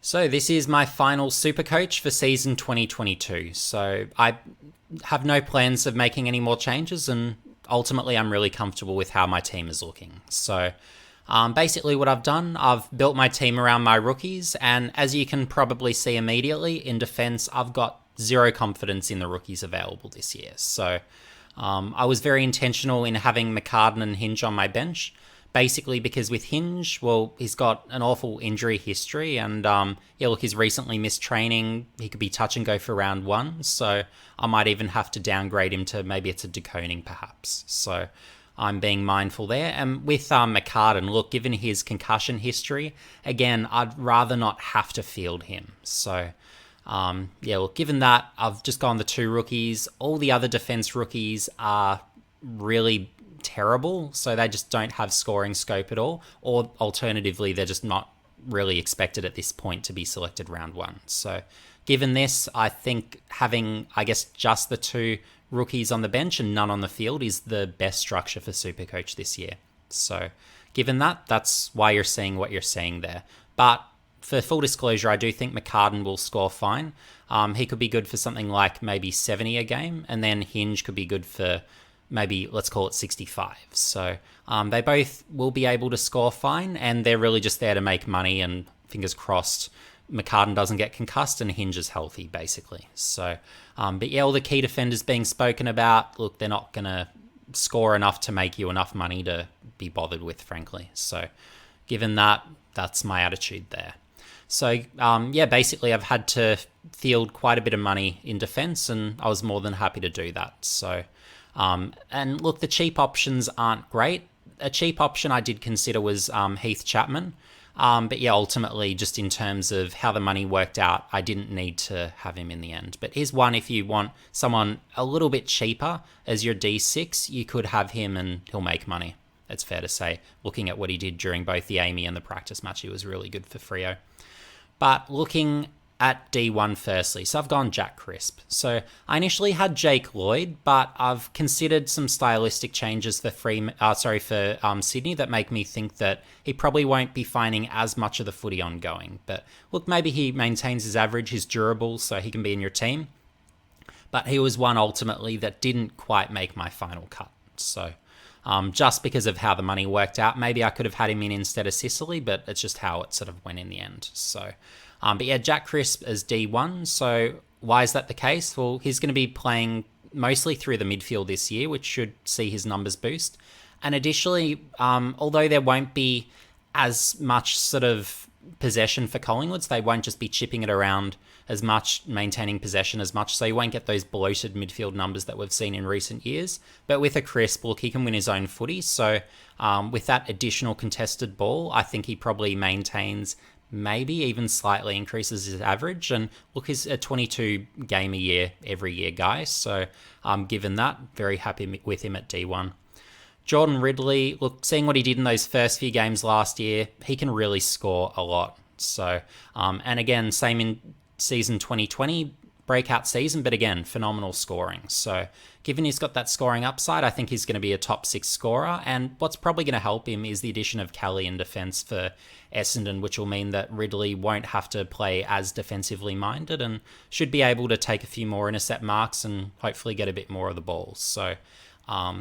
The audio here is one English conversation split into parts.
So this is my final Supercoach for season 2022. So I have no plans of making any more changes, and ultimately I'm really comfortable with how my team is looking. So basically what I've done, I've built my team around my rookies, and as you can probably see immediately, in defence I've got zero confidence in the rookies available this year. So I was very intentional in having McInerney and Hinge on my bench, basically because with Hinge, well, he's got an awful injury history, and yeah, look, he's recently missed training. He could be touch and go for round one, so I might even have to downgrade him to maybe it's a deconing perhaps. So I'm being mindful there. And with McInerney, look, given his concussion history, again, I'd rather not have to field him. So yeah, well, given that, I've just gone the two rookies. All the other defense rookies are really terrible, so they just don't have scoring scope at all. Or alternatively, they're just not really expected at this point to be selected round one. So given this, I think having, I guess, just the two rookies on the bench and none on the field is the best structure for Supercoach this year. So given that, that's why you're seeing what you're seeing there. But for full disclosure, I do think McInerney will score fine. He could be good for something like maybe 70 a game, and then Hinge could be good for maybe, let's call it 65. So they both will be able to score fine, and they're really just there to make money, and fingers crossed McInerney doesn't get concussed and Hinge is healthy, basically. So, but yeah, all the key defenders being spoken about, look, they're not going to score enough to make you enough money to be bothered with, frankly. So given that, that's my attitude there. So yeah, basically I've had to field quite a bit of money in defence, and I was more than happy to do that. So, and look, the cheap options aren't great. A cheap option I did consider was Heath Chapman. But yeah, ultimately, just in terms of how the money worked out, I didn't need to have him in the end. But here's one: if you want someone a little bit cheaper as your D6, you could have him and he'll make money. It's fair to say. Looking at what he did during both the Amy and the practice match, he was really good for Freo. But looking at D1 firstly, so I've gone Jack Crisp. So I initially had Jake Lloyd, but I've considered some stylistic changes for Sydney that make me think that he probably won't be finding as much of the footy ongoing. But look, maybe he maintains his average, he's durable, so he can be in your team. But he was one ultimately that didn't quite make my final cut. So just because of how the money worked out, maybe I could have had him in instead of Sicily, but it's just how it sort of went in the end. So, but yeah, Jack Crisp as D1. So why is that the case? Well, he's going to be playing mostly through the midfield this year, which should see his numbers boost. And additionally, although there won't be as much sort of possession for Collingwoods, they won't just be chipping it around as much, maintaining possession as much, so you won't get those bloated midfield numbers that we've seen in recent years. But with a Crisp, look, he can win his own footy, so with that additional contested ball, I think he probably maintains, maybe even slightly increases his average. And look, he's a 22 game a year, every year guy, so given that, very happy with him at D1. Jordan Ridley, look, seeing what he did in those first few games last year, he can really score a lot. So, and again, same in season 2020, breakout season, but again, phenomenal scoring. So given he's got that scoring upside, I think he's going to be a top 6 scorer. And what's probably going to help him is the addition of Kelly in defence for Essendon, which will mean that Ridley won't have to play as defensively minded and should be able to take a few more intercept marks and hopefully get a bit more of the ball. So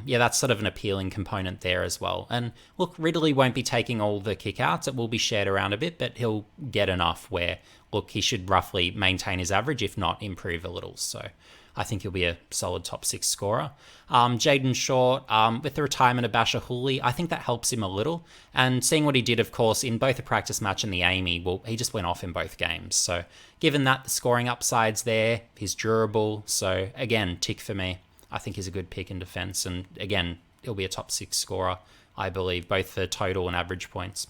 yeah, that's sort of an appealing component there as well. And look, Ridley won't be taking all the kickouts. It will be shared around a bit, but he'll get enough where, look, he should roughly maintain his average, if not improve a little. So I think he'll be a solid top 6 scorer. Jaden Short, with the retirement of Basher Hooley, I think that helps him a little. And seeing what he did, of course, in both the practice match and the Amy, well, he just went off in both games. So given that, the scoring upside's there, he's durable. So again, tick for me. I think he's a good pick in defence. And again, he'll be a top 6 scorer, I believe, both for total and average points.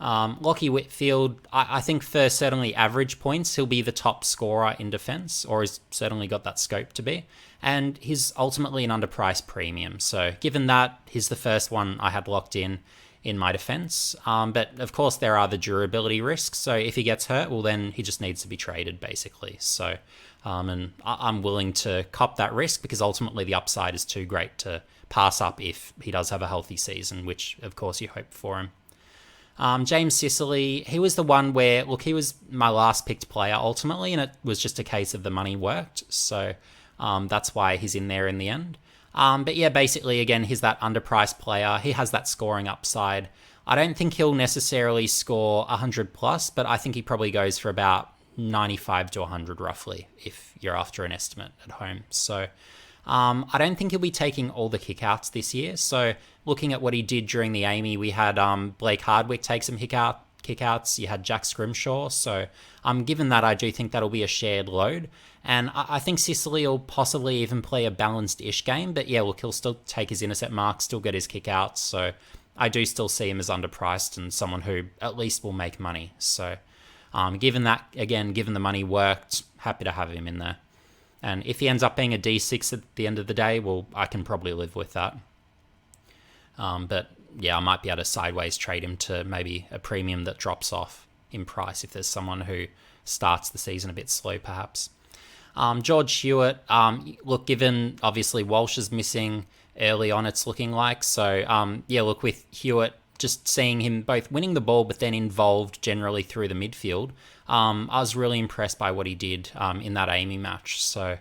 Lachie Whitfield, I think for certainly average points, he'll be the top scorer in defence, or has certainly got that scope to be. And he's ultimately an underpriced premium. So given that, he's the first one I had locked in my defence. But of course, there are the durability risks. So if he gets hurt, well, then he just needs to be traded, basically. So, and I'm willing to cop that risk because ultimately the upside is too great to pass up if he does have a healthy season, which of course you hope for him. James Sicily, he was the one where, look, he was my last picked player ultimately, and it was just a case of the money worked. So that's why he's in there in the end. But yeah, basically, again, he's that underpriced player. He has that scoring upside. I don't think he'll necessarily score 100 plus, but I think he probably goes for about 95 to 100 roughly if you're after an estimate at home. So I don't think he'll be taking all the kickouts this year. So looking at what he did during the Amy, we had Blake Hardwick take some kickouts. You had Jack Scrimshaw. So given that, I do think that'll be a shared load. And I think Sicily will possibly even play a balanced-ish game. But yeah, look, he'll still take his intercept mark, still get his kickouts. So I do still see him as underpriced and someone who at least will make money. So given that, again, given the money worked, happy to have him in there. And if he ends up being a D6 at the end of the day, well, I can probably live with that. But yeah, I might be able to sideways trade him to maybe a premium that drops off in price if there's someone who starts the season a bit slow, perhaps. George Hewitt, look, given obviously Walsh is missing early on, it's looking like. So, yeah, look, with Hewitt, just seeing him both winning the ball but then involved generally through the midfield, I was really impressed by what he did in that Amy match. So,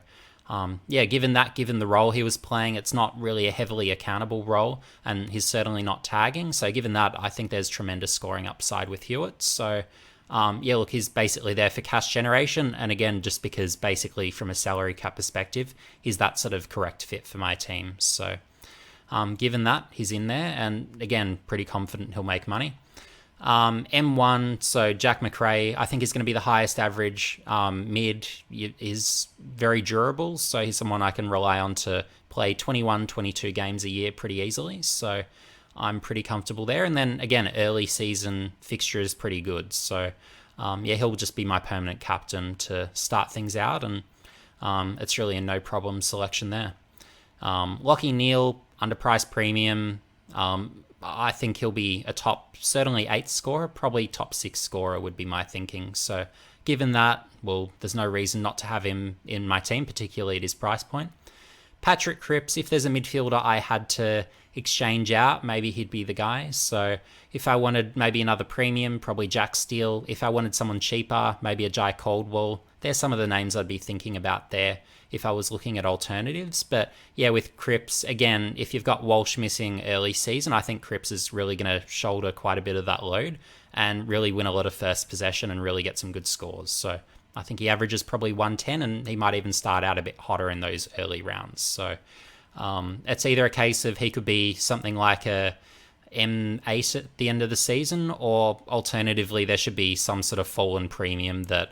yeah, given the role he was playing, it's not really a heavily accountable role, and he's certainly not tagging. So given that, I think there's tremendous scoring upside with Hewitt. So, yeah, look, he's basically there for cash generation. And again, just because basically from a salary cap perspective, he's that sort of correct fit for my team. So given that, he's in there. And again, pretty confident he'll make money. M1, so Jack McRae, I think is going to be the highest average mid, is very durable. So he's someone I can rely on to play 21, 22 games a year pretty easily. So I'm pretty comfortable there. And then again, early season fixture is pretty good. So yeah, he'll just be my permanent captain to start things out. And it's really a no problem selection there. Lachie Neale, underpriced premium. I think he'll be a top, certainly 8th scorer, probably top 6 scorer would be my thinking. So given that, well, there's no reason not to have him in my team, particularly at his price point. Patrick Cripps, if there's a midfielder I had to exchange out, maybe he'd be the guy. So if I wanted maybe another premium, probably Jack Steele. If I wanted someone cheaper, maybe a Jai Caldwell. There's some of the names I'd be thinking about there if I was looking at alternatives. But yeah, with Cripps, again, if you've got Walsh missing early season, I think Cripps is really going to shoulder quite a bit of that load and really win a lot of first possession and really get some good scores. So I think he averages probably 110, and he might even start out a bit hotter in those early rounds. So it's either a case of he could be something like a M8 at the end of the season, or alternatively there should be some sort of fallen premium that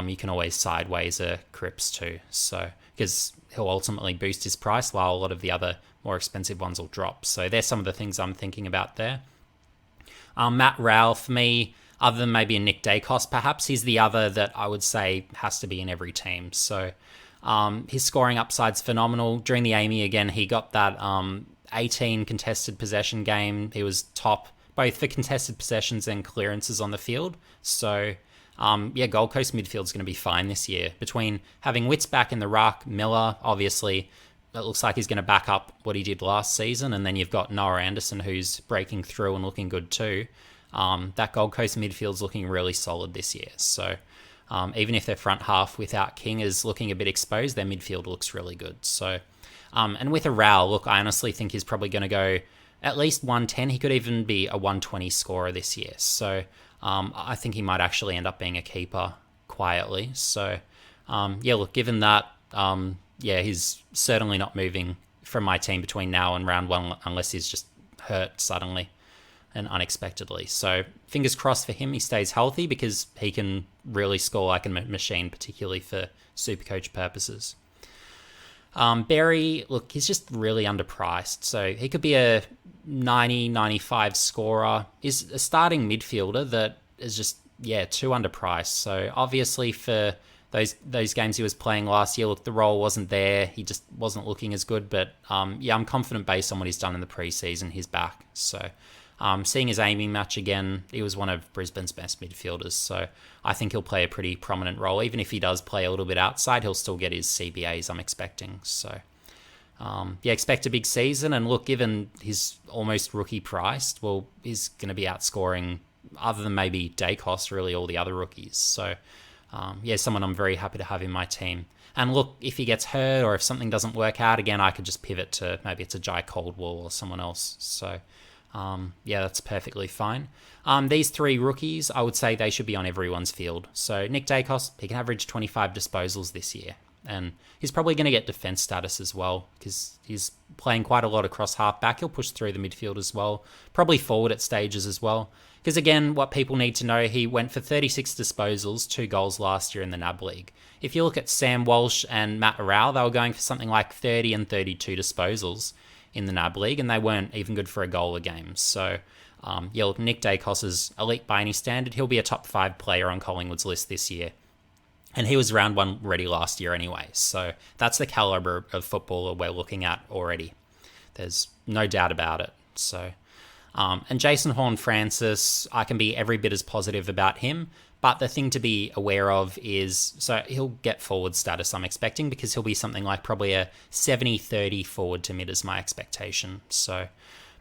you can always sideways a Cripps to. So because he'll ultimately boost his price while a lot of the other more expensive ones will drop. So there's some of the things I'm thinking about there. Matt Rowell, for me, other than maybe a Nick Dacos, perhaps, he's the other that I would say has to be in every team. So his scoring upside's phenomenal. During the Amy, again, he got that 18 contested possession game. He was top both for contested possessions and clearances on the field. So yeah, Gold Coast midfield's going to be fine this year. Between having Witts back in the ruck, Miller, obviously, it looks like he's going to back up what he did last season. And then you've got Noah Anderson, who's breaking through and looking good too. That Gold Coast midfield's looking really solid this year. So even if their front half without King is looking a bit exposed, their midfield looks really good. So, and with a Rowell, look, I honestly think he's probably going to go at least 110. He could even be a 120 scorer this year. So I think he might actually end up being a keeper quietly. So yeah, look, given that, yeah, he's certainly not moving from my team between now and round 1 unless he's just hurt suddenly and unexpectedly. So fingers crossed for him, he stays healthy, because he can really score like a machine, particularly for Supercoach purposes. Berry, look, he's just really underpriced. So he could be a 90, 95 scorer. Is a starting midfielder that is just, yeah, too underpriced. So obviously for those games he was playing last year, look, the role wasn't there. He just wasn't looking as good. But yeah, I'm confident based on what he's done in the preseason, he's back. So seeing his aiming match again, he was one of Brisbane's best midfielders. So I think he'll play a pretty prominent role. Even if he does play a little bit outside, he'll still get his CBAs, I'm expecting. So yeah, expect a big season. And look, given his almost rookie priced, well, he's going to be outscoring other than maybe Dacos, really all the other rookies. So, someone I'm very happy to have in my team. And look, if he gets hurt or if something doesn't work out again, I could just pivot to maybe it's a Jai Coldwell or someone else. So, that's perfectly fine. These three rookies, I would say they should be on everyone's field. So Nick Dacos, he can average 25 disposals this year. And he's probably going to get defense status as well because he's playing quite a lot across half-back. He'll push through the midfield as well, probably forward at stages as well. Because again, what people need to know, he went for 36 disposals, 2 goals last year in the NAB League. If you look at Sam Walsh and Matt Arau, they were going for something like 30 and 32 disposals in the NAB League, and they weren't even good for a goal a game. So, look, Nick Dacos is elite by any standard. He'll be a top 5 player on Collingwood's list this year. And he was round 1 ready last year anyway. So that's the calibre of footballer we're looking at already. There's no doubt about it. So, and Jason Horne-Francis, I can be every bit as positive about him. But the thing to be aware of is, so he'll get forward status, I'm expecting, because he'll be something like probably a 70-30 forward to mid is my expectation. So,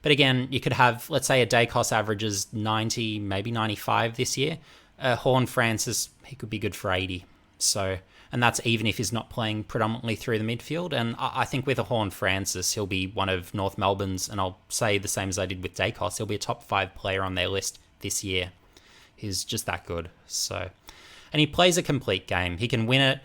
but again, you could have, let's say a Dacos averages 90, maybe 95 this year. Horne-Francis, he could be good for 80. So, and that's even if he's not playing predominantly through the midfield. And I think with a Horne-Francis, he'll be one of North Melbourne's, and I'll say the same as I did with Dacos, he'll be a top 5 player on their list this year. He's just that good. So, and he plays a complete game. He can win it,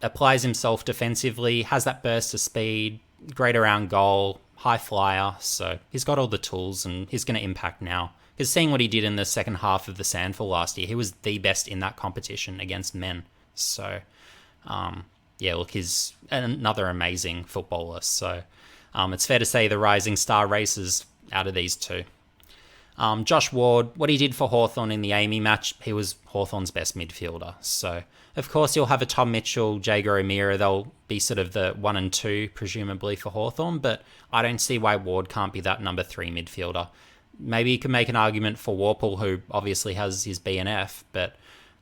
applies himself defensively, has that burst of speed, great around goal, high flyer. So he's got all the tools and he's going to impact now. Because seeing what he did in the second half of the Sandful last year, he was the best in that competition against men. So, look, he's another amazing footballer. So, it's fair to say the rising star races out of these two. Josh Ward, what he did for Hawthorn in the Amy match, he was Hawthorn's best midfielder. So, of course, you'll have a Tom Mitchell, Jager O'Meara. They'll be sort of the 1 and 2, presumably, for Hawthorn. But I don't see why Ward can't be that number 3 midfielder. Maybe you can make an argument for Warple, who obviously has his BNF, but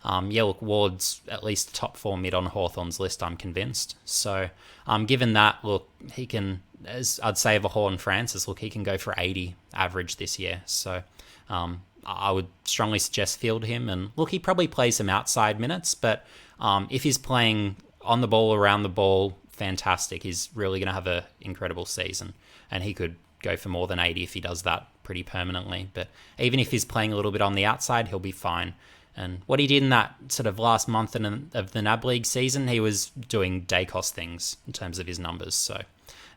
look, Ward's at least top 4 mid on Hawthorn's list, I'm convinced. So, given that, look, he can, as I'd say of a Horne-Francis, look, he can go for 80 average this year. So, I would strongly suggest field him. And look, he probably plays some outside minutes, but if he's playing on the ball, around the ball, fantastic. He's really going to have an incredible season. And he could go for more than 80 if he does that pretty permanently. But even if he's playing a little bit on the outside, he'll be fine. And what he did in that sort of last month of the NAB League season, he was doing Dacos things in terms of his numbers. So,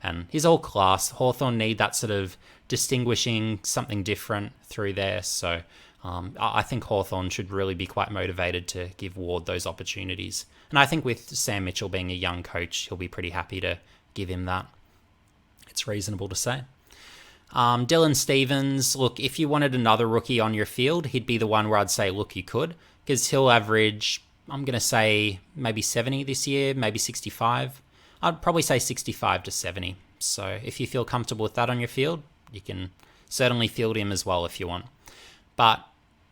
and he's all class. Hawthorn need that sort of distinguishing something different through there. So I think Hawthorn should really be quite motivated to give Ward those opportunities. And I think with Sam Mitchell being a young coach, he'll be pretty happy to give him that. It's reasonable to say. Dylan Stephens, look, if you wanted another rookie on your field, he'd be the one where I'd say, look, you could, because he'll average, I'm going to say maybe 70 this year, maybe 65. I'd probably say 65 to 70. So if you feel comfortable with that on your field, you can certainly field him as well if you want. But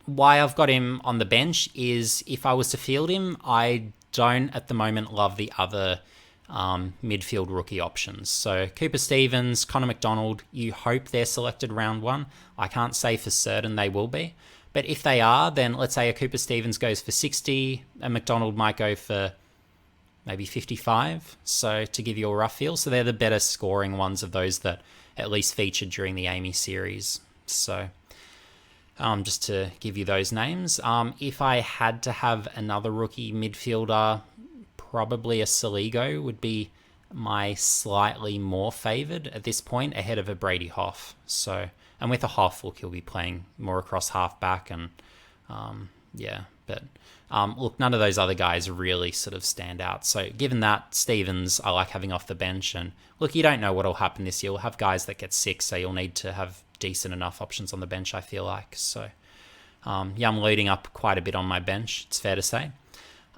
why I've got him on the bench is if I was to field him, I don't at the moment love the other midfield rookie options. So Cooper Stevens, Connor McDonald, you hope they're selected round 1. I can't say for certain they will be. But if they are, then let's say a Cooper Stevens goes for 60, a McDonald might go for maybe 55. So to give you a rough feel. So they're the better scoring ones of those that at least featured during the Amy series. So just to give you those names. If I had to have another rookie midfielder, probably a Saligo would be my slightly more favoured at this point ahead of a Brady Hoff. So, and with a Hoff, look, he'll be playing more across half-back and, look, none of those other guys really sort of stand out. So given that, Stevens, I like having off the bench. And look, you don't know what will happen this year. We'll have guys that get sick, so you'll need to have decent enough options on the bench, I feel like. So, I'm loading up quite a bit on my bench, it's fair to say.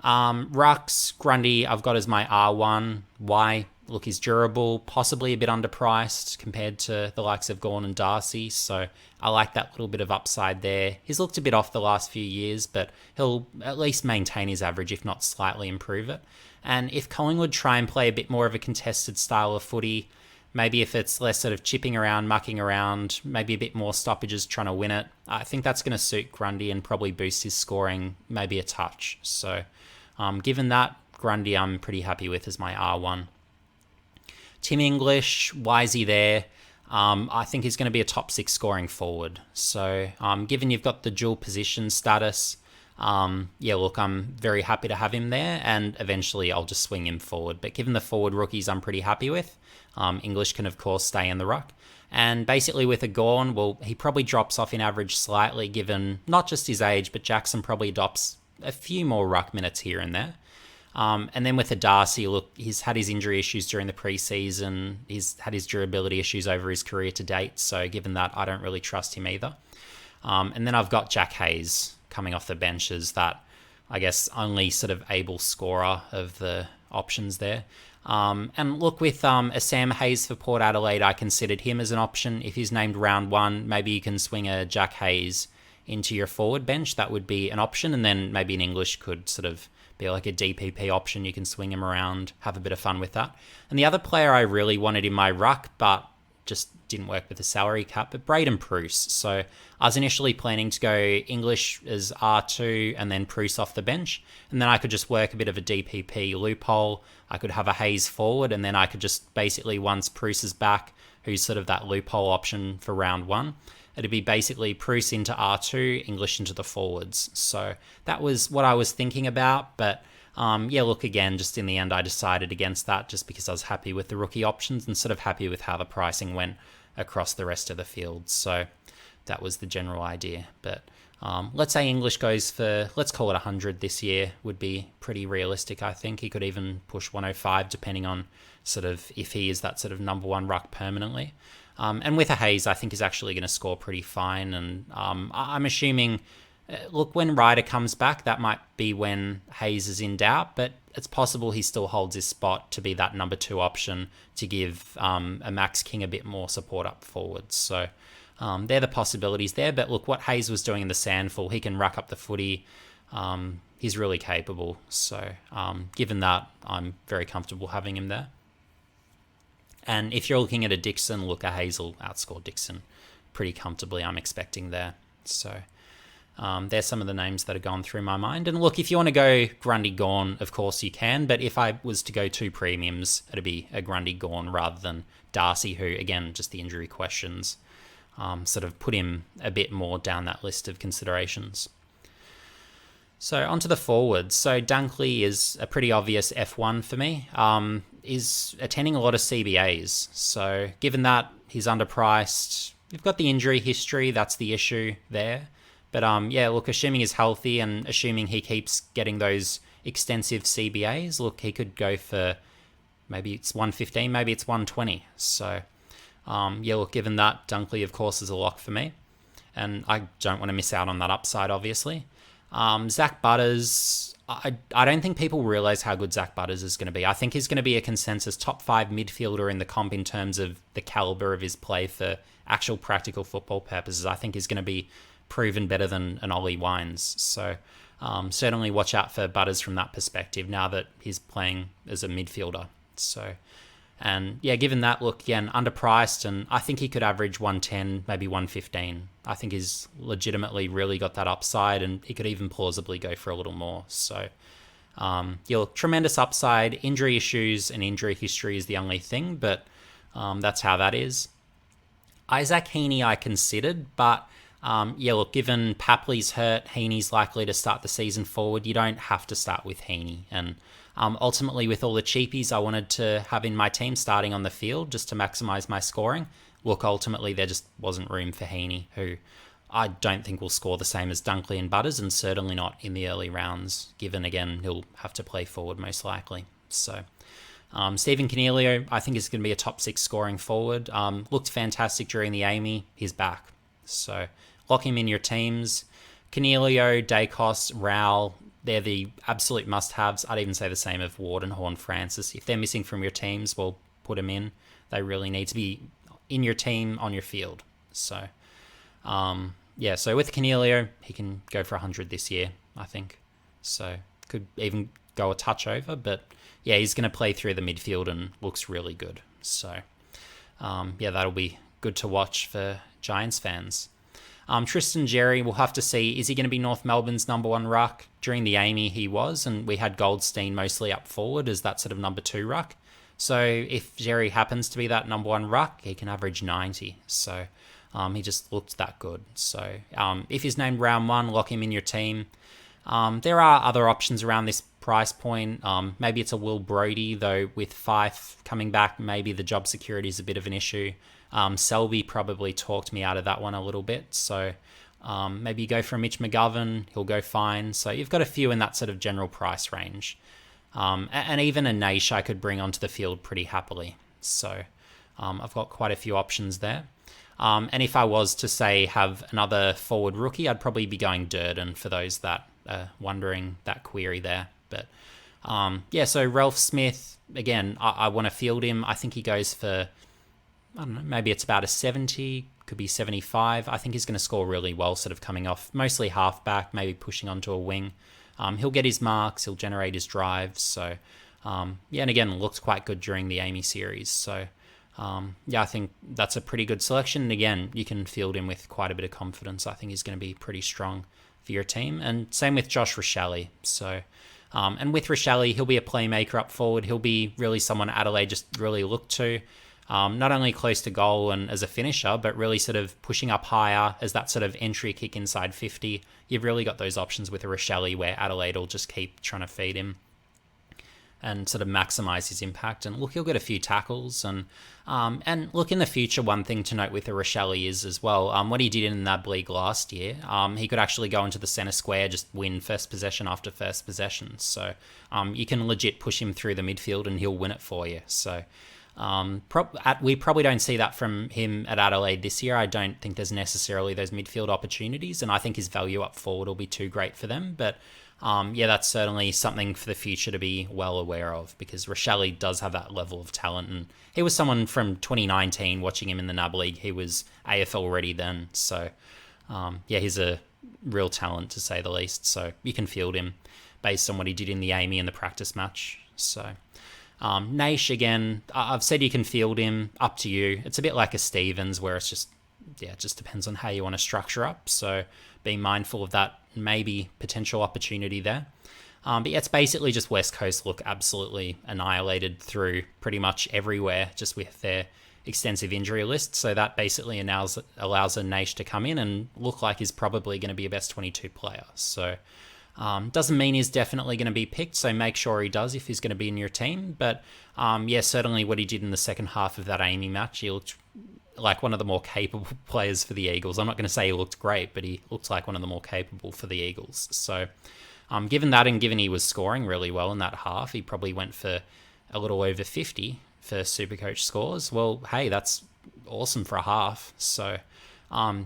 Rucks, Grundy, I've got as my R1. Why? Look, he's durable, possibly a bit underpriced compared to the likes of Gawn and Darcy, so I like that little bit of upside there. He's looked a bit off the last few years, but he'll at least maintain his average, if not slightly improve it. And if Collingwood try and play a bit more of a contested style of footy, maybe if it's less sort of chipping around, mucking around, maybe a bit more stoppages trying to win it, I think that's going to suit Grundy and probably boost his scoring maybe a touch. So given that, Grundy I'm pretty happy with as my R1. Tim English, why is he there? I think he's going to be a top 6 scoring forward. So given you've got the dual position status, I'm very happy to have him there, and eventually I'll just swing him forward. But given the forward rookies I'm pretty happy with, English can of course stay in the ruck. And basically with a Gorn, well, he probably drops off in average slightly given not just his age, but Jackson probably adopts a few more ruck minutes here and there. And then with a Darcy, look, he's had his injury issues during the preseason. He's had his durability issues over his career to date. So given that, I don't really trust him either. And then I've got Jack Hayes coming off the bench as that, I guess, only sort of able scorer of the options there. And look, with a Sam Hayes for Port Adelaide, I considered him as an option. If he's named round 1, maybe you can swing a Jack Hayes into your forward bench. That would be an option. And then maybe an English could sort of be like a DPP option. You can swing him around, have a bit of fun with that. And the other player I really wanted in my ruck, but just didn't work with the salary cap, but Braden Pruce. So I was initially planning to go English as R2 and then Pruce off the bench. And then I could just work a bit of a DPP loophole. I could have a Hayes forward, and then I could just basically, once Pruce is back, who's sort of that loophole option for round 1, it'd be basically Pruce into R2, English into the forwards. So that was what I was thinking about. But look, again, just in the end, I decided against that just because I was happy with the rookie options and sort of happy with how the pricing went across the rest of the field. So that was the general idea. But let's say English goes for, let's call it 100 this year, would be pretty realistic, I think. He could even push 105 depending on sort of if he is that sort of number 1 ruck permanently. And with a Hayes, I think he's actually going to score pretty fine. And I'm assuming, look, when Ryder comes back, that might be when Hayes is in doubt, but it's possible he still holds his spot to be that number 2 option to give a Max King a bit more support up forward. So they're the possibilities there. But look, what Hayes was doing in the Sandful, he can rack up the footy. He's really capable. So given that, I'm very comfortable having him there. And if you're looking at a Dixon, look, a Hayes will outscore Dixon pretty comfortably, I'm expecting there. So there's some of the names that are gone through my mind. And look, if you want to go Grundy Gorn, of course you can. But if I was to go 2 premiums, it'd be a Grundy Gorn rather than Darcy, who, again, just the injury questions sort of put him a bit more down that list of considerations. So onto the forwards. So Dunkley is a pretty obvious F1 for me. Is attending a lot of CBAs. So given that he's underpriced, you've got the injury history, that's the issue there. But look, assuming he's healthy and assuming he keeps getting those extensive CBAs, look, he could go for maybe it's 115, maybe it's 120. So look, given that, Dunkley, of course, is a lock for me. And I don't want to miss out on that upside, obviously. Zach Butters, I don't think people realise how good Zach Butters is going to be. I think he's going to be a consensus top 5 midfielder in the comp in terms of the calibre of his play for actual practical football purposes. I think he's going to be proven better than an Ollie Wines. So certainly watch out for Butters from that perspective now that he's playing as a midfielder. So, and given that, look, again, underpriced, and I think he could average 110, maybe 115. I think he's legitimately really got that upside, and he could even plausibly go for a little more. So, look, tremendous upside. Injury issues and injury history is the only thing, but that's how that is. Isaac Heaney I considered, but look, given Papley's hurt, Heaney's likely to start the season forward. You don't have to start with Heaney. And ultimately, with all the cheapies I wanted to have in my team starting on the field just to maximise my scoring, look, ultimately there just wasn't room for Heaney, who I don't think will score the same as Dunkley and Butters, and certainly not in the early rounds, given, again, he'll have to play forward most likely. So Stephen Coniglio, I think, is going to be a top 6 scoring forward. Looked fantastic during the Amy. He's back. So lock him in your teams. Coniglio, Dacos, Rowell, they're the absolute must-haves. I'd even say the same of Ward and Horne-Francis. If they're missing from your teams, well, put them in. They really need to be in your team, on your field. So, so with Coniglio, he can go for 100 this year, I think. So, could even go a touch over. But, he's going to play through the midfield and looks really good. So, yeah, that'll be good to watch for Giants fans. Tristan Jerry, we'll have to see. Is he going to be North Melbourne's number 1 ruck? During the Amy, he was, and we had Goldstein mostly up forward as that sort of number 2 ruck. So if Jerry happens to be that number 1 ruck, he can average 90. So he just looked that good. So if he's named round 1, lock him in your team. There are other options around this price point. Maybe it's a W.Brodie, though with Fife coming back, maybe the job security is a bit of an issue. Selby probably talked me out of that one a little bit. So maybe you go for a Mitch McGovern, he'll go fine. So you've got a few in that sort of general price range. And even a Naish I could bring onto the field pretty happily. So I've got quite a few options there. And if I was to say have another forward rookie, I'd probably be going Durden for those that are wondering that query there. But yeah, so Ralphsmith, again, I want to field him. I think he goes for, I don't know, maybe it's about a 70, could be 75. I think he's going to score really well, sort of coming off mostly halfback, maybe pushing onto a wing. He'll get his marks, he'll generate his drives. So yeah, and again, looked quite good during the Amy series. So yeah, I think that's a pretty good selection. And again, you can field him with quite a bit of confidence. I think he's going to be pretty strong for your team. And same with Josh Rochelle. So, and with Rochelle, he'll be a playmaker up forward. He'll be really someone Adelaide just really look to. Not only close to goal and as a finisher, but really sort of pushing up higher as that sort of entry kick inside 50. You've really got those options with a Rochelle where Adelaide will just keep trying to feed him and sort of maximize his impact. And look, he'll get a few tackles. And look, in the future, one thing to note with a Rochelle is as well, what he did in the NAB League last year, he could actually go into the centre square, just win first possession after first possession. So you can legit push him through the midfield and he'll win it for you. So we probably don't see that from him at Adelaide this year. I don't think there's necessarily those midfield opportunities, and I think his value up forward will be too great for them. But yeah, that's certainly something for the future to be well aware of, because Rochelle does have that level of talent, and he was someone from 2019 watching him in the NAB League. He was AFL ready then, so yeah, he's a real talent to say the least. So you can field him based on what he did in the Amy and the practice match. So Naish, again, I've said you can field him, up to you. It's a bit like a Stevens where it's just, yeah, it just depends on how you want to structure up. So being mindful of that maybe potential opportunity there. But yeah, it's basically just West Coast look absolutely annihilated through pretty much everywhere, just with their extensive injury list. So that basically allows a Naish to come in and look like he's probably going to be a best 22 player. So doesn't mean he's definitely going to be picked, so make sure he does if he's going to be in your team. But yeah, certainly what he did in the second half of that Amy match, he looked like one of the more capable players for the Eagles. I'm not going to say he looked great, but he looked like one of the more capable for the Eagles. So given that, and given he was scoring really well in that half, he probably went for a little over 50 for Supercoach scores. Well, hey, that's awesome for a half. So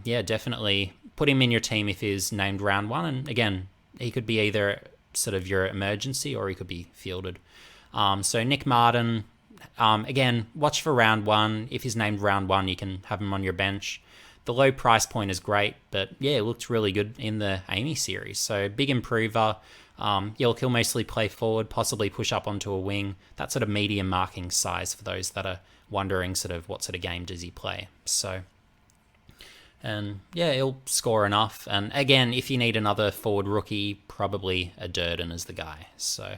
yeah, definitely put him in your team if he's named round 1. And again, he could be either sort of your emergency or he could be fielded. So Nick Martin, again, watch for round 1. If he's named round 1, you can have him on your bench. The low price point is great, but yeah, it looked really good in the Amy series. So big improver. He'll mostly play forward, possibly push up onto a wing. That sort of medium marking size for those that are wondering sort of what sort of game does he play. So, and yeah, he'll score enough. And again, if you need another forward rookie, probably a Durden is the guy. So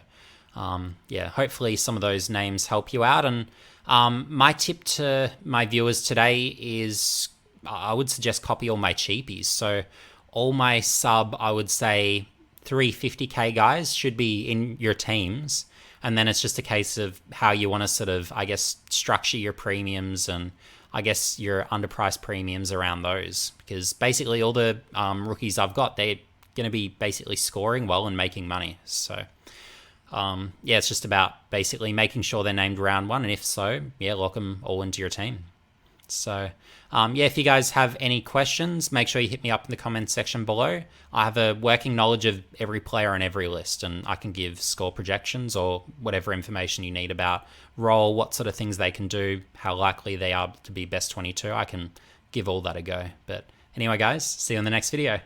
yeah, hopefully some of those names help you out. And my tip to my viewers today is I would suggest copy all my cheapies. So all my sub, I would say 350k guys should be in your teams. And then it's just a case of how you want to sort of, I guess, structure your premiums and I guess your underpriced premiums around those, because basically all the rookies I've got, they're going to be basically scoring well and making money. So yeah, it's just about basically making sure they're named round 1, and if so, yeah, lock them all into your team. So yeah, if you guys have any questions, make sure you hit me up in the comments section below. I have a working knowledge of every player on every list, and I can give score projections or whatever information you need about role, what sort of things they can do, how likely they are to be best 22. I can give all that a go. But anyway, guys, see you in the next video.